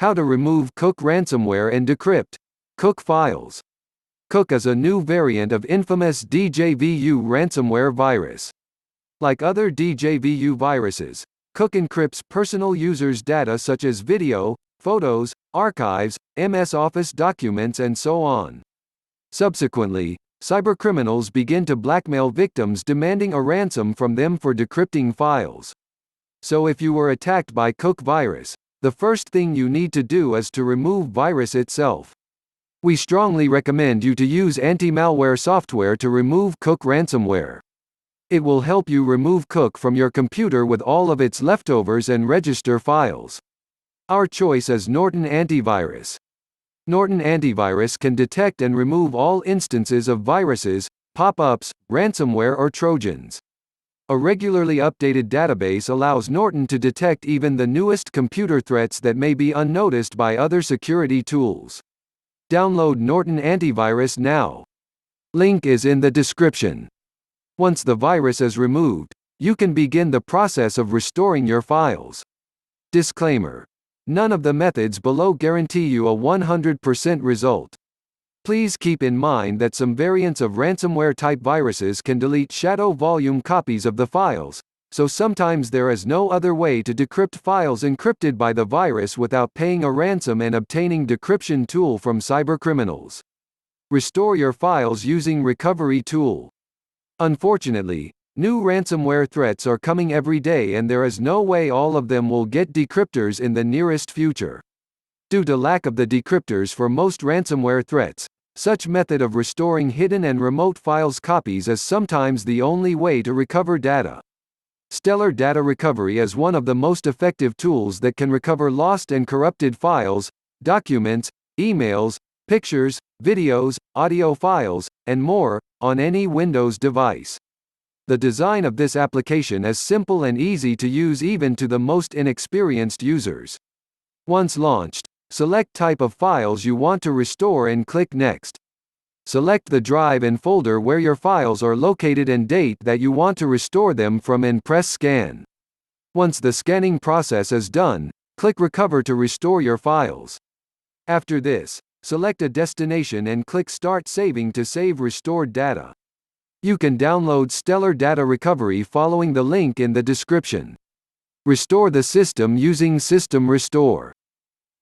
How to remove Kook ransomware and decrypt Kook files. Kook is a new variant of infamous DJVU ransomware virus. Like other DJVU viruses, Kook encrypts personal users' data such as video, photos, archives, MS Office documents and so on. Subsequently, cybercriminals begin to blackmail victims demanding a ransom from them for decrypting files. So if you were attacked by Kook virus, the first thing you need to do is to remove virus itself. We strongly recommend you to use anti-malware software to remove Kook ransomware. It will help you remove Kook from your computer with all of its leftovers and register files. Our choice is Norton Antivirus. Norton Antivirus can detect and remove all instances of viruses, pop-ups, ransomware or trojans. A regularly updated database allows Norton to detect even the newest computer threats that may be unnoticed by other security tools. Download Norton Antivirus now. Link is in the description. Once the virus is removed, you can begin the process of restoring your files. Disclaimer: none of the methods below guarantee you a 100% result. Please keep in mind that some variants of ransomware-type viruses can delete shadow volume copies of the files, so sometimes there is no other way to decrypt files encrypted by the virus without paying a ransom and obtaining decryption tool from cybercriminals. Restore your files using recovery tool. Unfortunately, new ransomware threats are coming every day and there is no way all of them will get decryptors in the nearest future. Due to lack of the decryptors for most ransomware threats, such method of restoring hidden and remote files copies is sometimes the only way to recover data. Stellar Data Recovery is one of the most effective tools that can recover lost and corrupted files, documents, emails, pictures, videos, audio files, and more, on any Windows device. The design of this application is simple and easy to use even to the most inexperienced users. Once launched, select type of files you want to restore and click Next. Select the drive and folder where your files are located and date that you want to restore them from and press Scan. Once the scanning process is done, click Recover to restore your files. After this, select a destination and click Start Saving to save restored data. You can download Stellar Data Recovery following the link in the description. Restore the system using System Restore.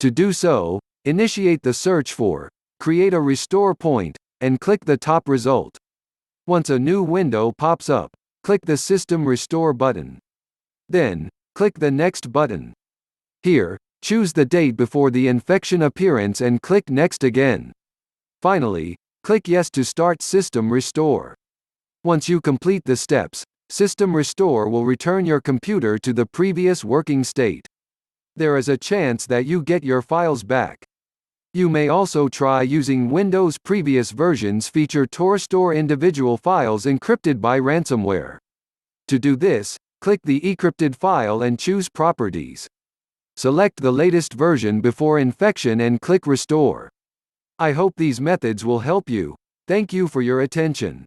To do so, initiate the search for Create a Restore Point, and click the top result. Once a new window pops up, click the System Restore button. Then, click the Next button. Here, choose the date before the infection appearance and click Next again. Finally, click Yes to start System Restore. Once you complete the steps, System Restore will return your computer to the previous working state. There is a chance that you get your files back. You may also try using Windows previous versions feature to restore individual files encrypted by ransomware. To do this, click the encrypted file and choose Properties. Select the latest version before infection and click Restore. I hope these methods will help you. Thank you for your attention.